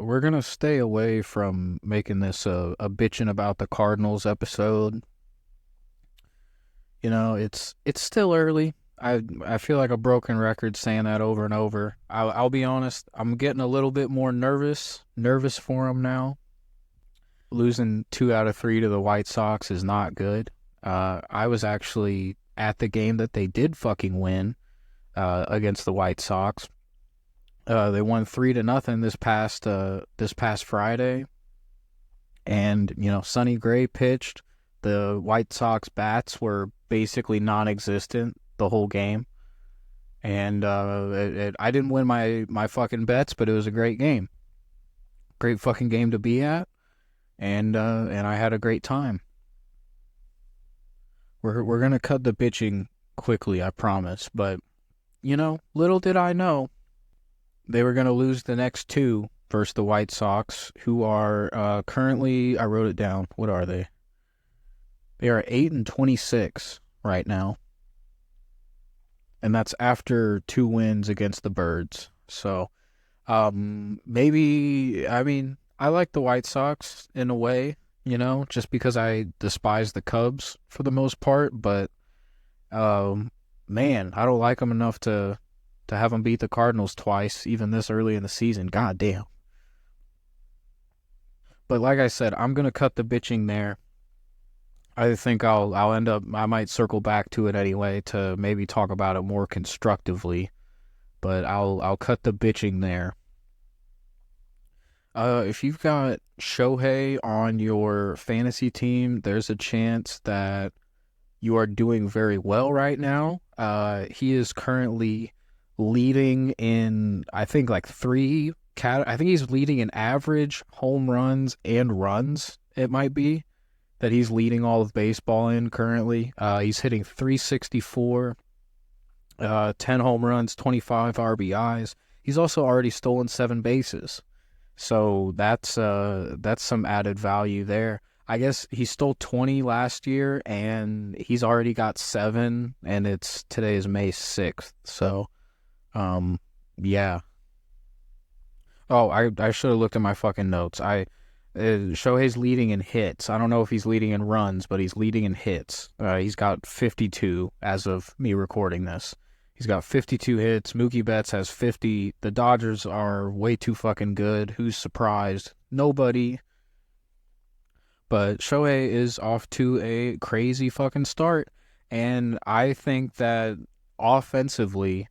we're gonna stay away from making this a bitching about the Cardinals episode. It's still early. I feel like a broken record saying that over and over. I'll be honest. I'm getting a little bit more nervous for them now. Losing 2 out of 3 to the White Sox is not good. I was actually at the game that they did fucking win against the White Sox. They won 3-0 this past Friday, and Sonny Gray pitched. The White Sox bats were basically non-existent the whole game, and I didn't win my fucking bets, but it was a great game, great fucking game to be at, and I had a great time. We're gonna cut the bitching quickly, I promise, but little did I know they were going to lose the next 2 versus the White Sox, who are currently, I wrote it down, what are they? They are 8-26 right now. And that's after 2 wins against the Birds. So, maybe, I like the White Sox in a way, just because I despise the Cubs for the most part, but, man, I don't like them enough to have them beat the Cardinals twice, even this early in the season. God damn. But like I said, I'm going to cut the bitching there. I think I'll end up, I might circle back to it anyway to maybe talk about it more constructively. But I'll cut the bitching there. If you've got Shohei on your fantasy team, there's a chance that you are doing very well right now. He is currently leading in, I think, like 3 I think he's leading in average, home runs, and runs, it might be, that he's leading all of baseball in currently. He's hitting .364, 10 home runs, 25 RBIs. He's also already stolen 7 bases. So that's some added value there. I guess he stole 20 last year, and he's already got 7, and today is May 6th. So, yeah. Oh, I should have looked at my fucking notes. Shohei's leading in hits. I don't know if he's leading in runs, but he's leading in hits. He's got 52 as of me recording this. He's got 52 hits. Mookie Betts has 50. The Dodgers are way too fucking good. Who's surprised? Nobody. But Shohei is off to a crazy fucking start. And I think that offensively,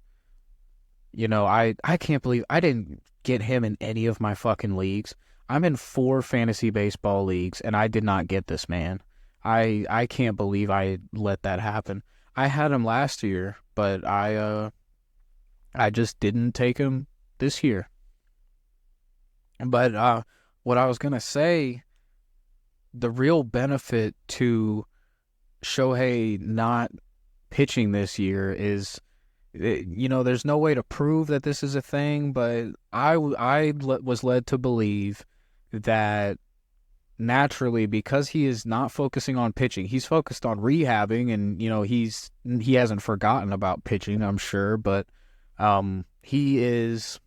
I can't believe I didn't get him in any of my fucking leagues. I'm in 4 fantasy baseball leagues, and I did not get this man. I can't believe I let that happen. I had him last year, but I just didn't take him this year. But what I was going to say, the real benefit to Shohei not pitching this year is, there's no way to prove that this is a thing, but I was led to believe that naturally, because he is not focusing on pitching, he's focused on rehabbing, and he hasn't forgotten about pitching, I'm sure, but he is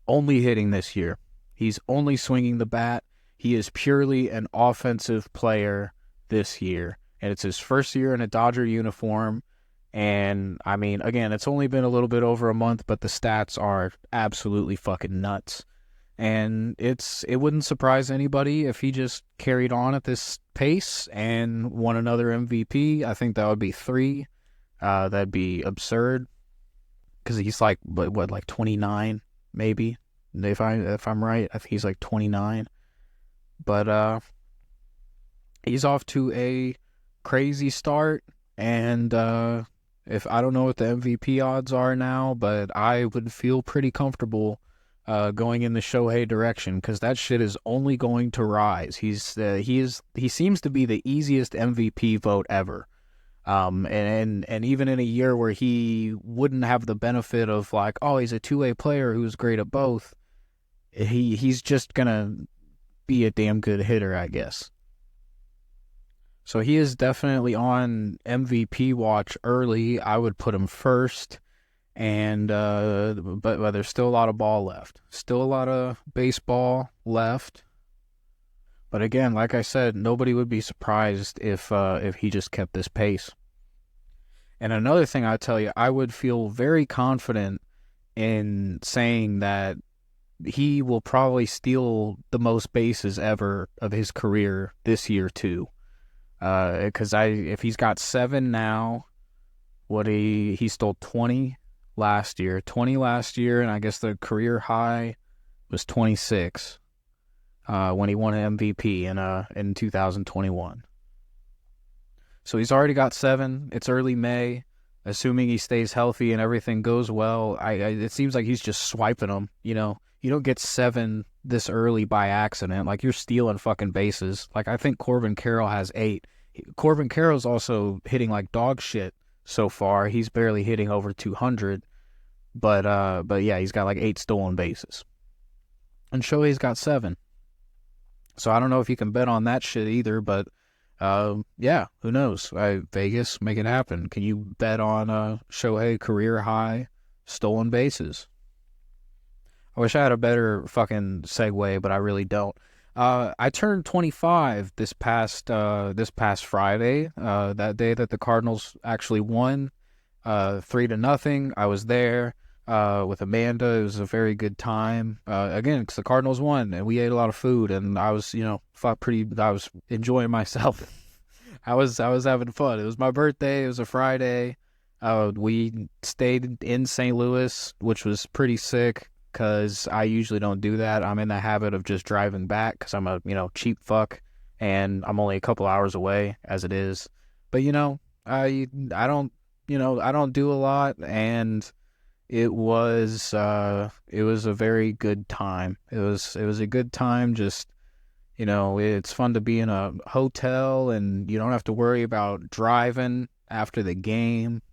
only hitting this year. He's only swinging the bat. He is purely an offensive player this year, and it's his first year in a Dodger uniform. And again, it's only been a little bit over a month, but the stats are absolutely fucking nuts. And it wouldn't surprise anybody if he just carried on at this pace and won another MVP. I think that would be 3. That'd be absurd, because he's like like 29 maybe, if I'm right. I think he's like 29. But he's off to a crazy start, and if I don't know what the MVP odds are now, but I would feel pretty comfortable going in the Shohei direction, because that shit is only going to rise. He seems to be the easiest MVP vote ever. And even in a year where he wouldn't have the benefit of like, oh, he's a two-way player who's great at both, he's just gonna be a damn good hitter, I guess. So he is definitely on MVP watch early. I would put him first. but there's still a lot of ball left. Still a lot of baseball left. But again, like I said, nobody would be surprised if he just kept this pace. And another thing I tell you, I would feel very confident in saying that he will probably steal the most bases ever of his career this year too. Because if he's got 7 now, he stole 20 last year, and I guess the career high was 26 when he won an MVP in 2021. So he's already got 7. It's early May. Assuming he stays healthy and everything goes well, it seems like he's just swiping them. You know, you don't get 7 this early by accident. Like, you're stealing fucking bases. Like, I think Corbin Carroll has 8. Corbin Carroll's also hitting like dog shit so far. He's barely hitting over 200. But yeah, he's got like 8 stolen bases. And Shohei's got 7. So I don't know if you can bet on that shit either, but yeah, who knows? Vegas, make it happen. Can you bet on Shohei career high stolen bases? I wish I had a better fucking segue, but I really don't. I turned 25 this past Friday. That day that the Cardinals actually won, 3-0. I was there with Amanda. It was a very good time. Again, because the Cardinals won, and we ate a lot of food, and I was, I was enjoying myself. I was having fun. It was my birthday. It was a Friday. We stayed in St. Louis, which was pretty sick, because I usually don't do that. I'm in the habit of just driving back, because I'm a, cheap fuck, and I'm only a couple hours away as it is. But, I don't do a lot, and it was a very good time. It was a good time. Just, it's fun to be in a hotel, and you don't have to worry about driving after the game.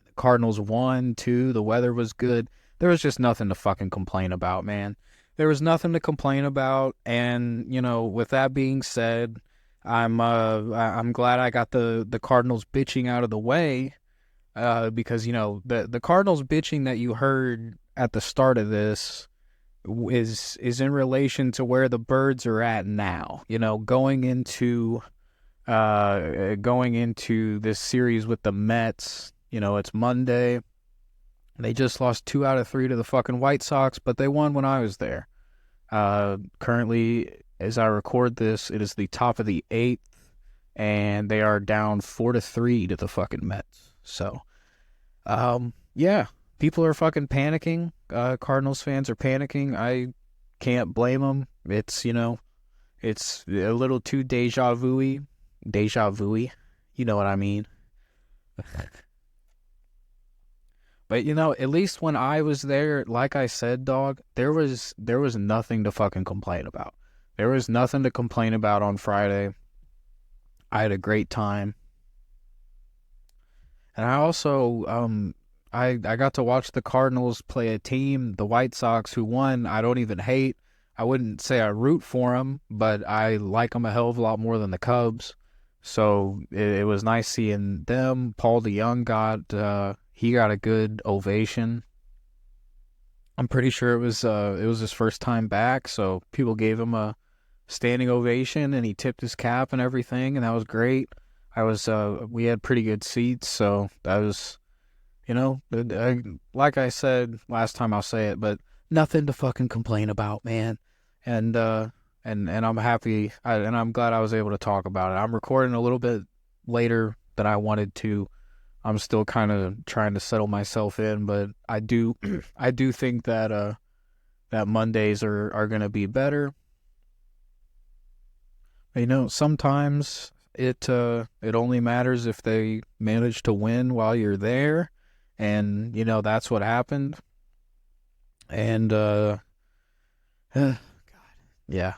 The Cardinals won too. The weather was good. There was just nothing to fucking complain about, man. There was nothing to complain about, and with that being said, I'm glad I got the Cardinals bitching out of the way. Because the Cardinals bitching that you heard at the start of this is in relation to where the Birds are at now. Going into this series with the Mets. It's Monday. They just lost 2 out of 3 to the fucking White Sox, but they won when I was there. Currently, as I record this, it is the top of the 8th, and they are down 4-3 to the fucking Mets. So, yeah, people are fucking panicking. Cardinals fans are panicking. I can't blame them. It's, it's a little too deja vu-y. Deja vu-y. You know what I mean? But, at least when I was there, like I said, dog, there was nothing to fucking complain about. There was nothing to complain about on Friday. I had a great time. And I also, I got to watch the Cardinals play a team, the White Sox, who won. I don't even hate. I wouldn't say I root for them, but I like them a hell of a lot more than the Cubs. So it was nice seeing them. Paul DeYoung he got a good ovation. I'm pretty sure it was his first time back, so people gave him a standing ovation, and he tipped his cap and everything, and that was great. We had pretty good seats, so that was, like I said last time, I'll say it, but nothing to fucking complain about, man. And I'm happy, and I'm glad I was able to talk about it. I'm recording a little bit later than I wanted to. I'm still kind of trying to settle myself in, but I do think that that Mondays are going to be better. Sometimes it only matters if they manage to win while you're there, and that's what happened. And God, yeah,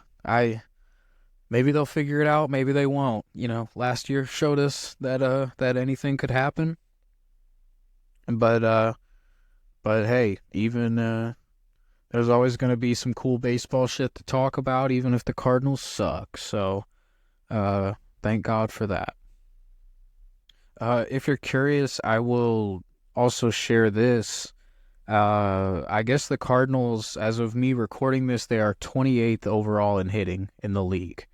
maybe they'll figure it out, maybe they won't. Last year showed us that anything could happen. But hey, even there's always going to be some cool baseball shit to talk about, even if the Cardinals suck. So, thank God for that. If you're curious, I will also share this. I guess the Cardinals, as of me recording this, they are 28th overall in hitting in the league.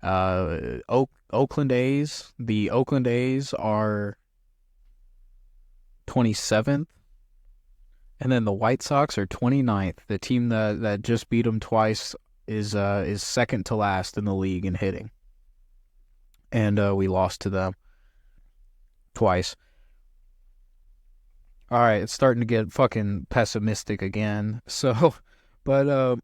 Oakland A's, the Oakland A's are 27th, and then the White Sox are 29th. The team that just beat them twice is second to last in the league in hitting, and we lost to them twice. All right, it's starting to get fucking pessimistic again. So, but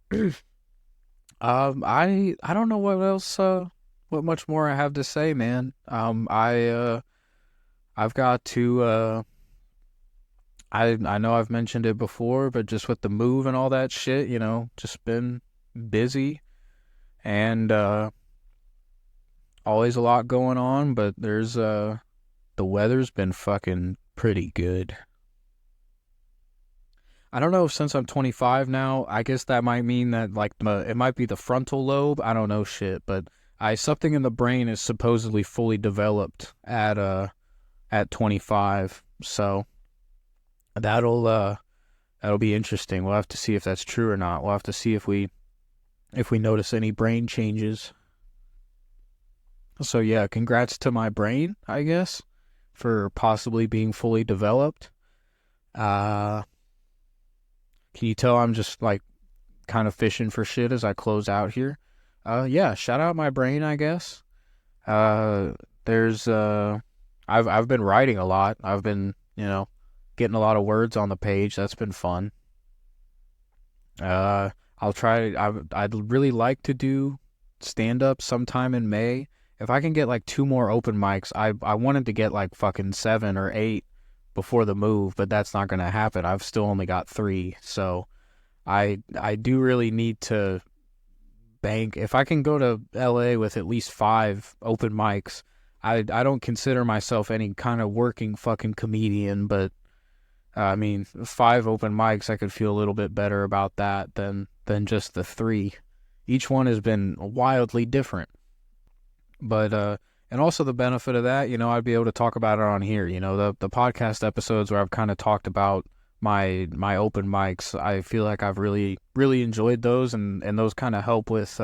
I don't know what else what much more I have to say, man. I've got to I know I've mentioned it before, but just with the move and all that shit, just been busy and always a lot going on, but there's the weather's been fucking pretty good. I don't know if since I'm 25 now, I guess that might mean that like it might be the frontal lobe. I don't know shit, but something in the brain is supposedly fully developed at 25. So that'll be interesting. We'll have to see if that's true or not. We'll have to see if we notice any brain changes. So yeah, congrats to my brain, I guess, for possibly being fully developed. Can you tell I'm just like kind of fishing for shit as I close out here? Yeah, shout out my brain, I guess. There's I've been writing a lot. I've been, getting a lot of words on the page. That's been fun. I'll try. I'd really like to do stand up sometime in May. If I can get like 2 more open mics, I wanted to get like fucking 7 or 8 before the move, but that's not going to happen. I've still only got 3, so I do really need to bank. If I can go to LA with at least 5 open mics, I don't consider myself any kind of working fucking comedian, but I mean, 5 open mics, I could feel a little bit better about that than just the 3. Each one has been wildly different, but and also the benefit of that, I'd be able to talk about it on here. The podcast episodes where I've kind of talked about my open mics, I feel like I've really, really enjoyed those, and those kind of help with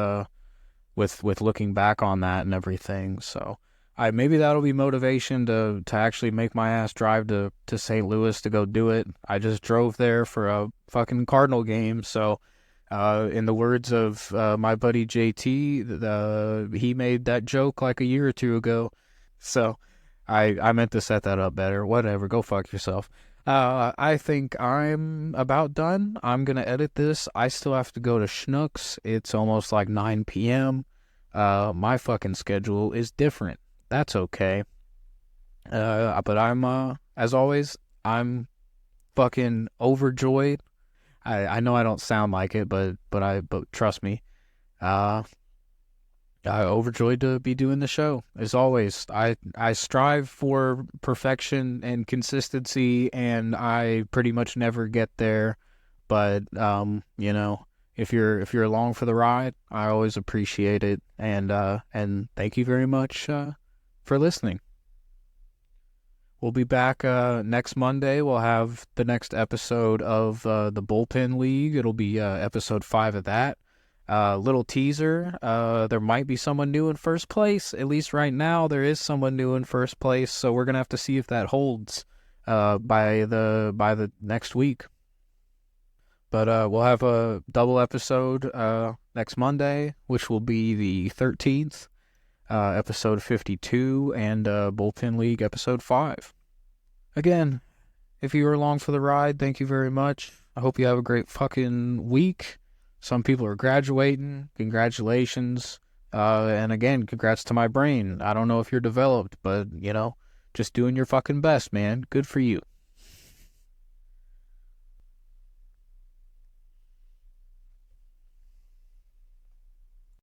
looking back on that and everything. So maybe that'll be motivation to actually make my ass drive to St. Louis to go do it. I just drove there for a fucking Cardinal game, so in the words of my buddy JT, he made that joke like a year or 2 ago. So I meant to set that up better. Whatever, go fuck yourself. I think I'm about done. I'm going to edit this. I still have to go to Schnucks. It's almost like 9 p.m. My fucking schedule is different. That's okay. But I'm, as always, I'm fucking overjoyed. I know I don't sound like it, but trust me, I'm overjoyed to be doing the show. As always, I strive for perfection and consistency, and I pretty much never get there. But if you're along for the ride, I always appreciate it, and thank you very much for listening. We'll be back next Monday. We'll have the next episode of the Bullpen League. It'll be episode 5 of that. Little teaser. There might be someone new in first place. At least right now, there is someone new in first place. So we're gonna have to see if that holds by the next week. But we'll have a double episode next Monday, which will be the 13th. Episode 52, and Bullpen League episode 5. Again, if you were along for the ride, thank you very much. I hope you have a great fucking week. Some people are graduating. Congratulations. And again, congrats to my brain. I don't know if you're developed, but, just doing your fucking best, man. Good for you.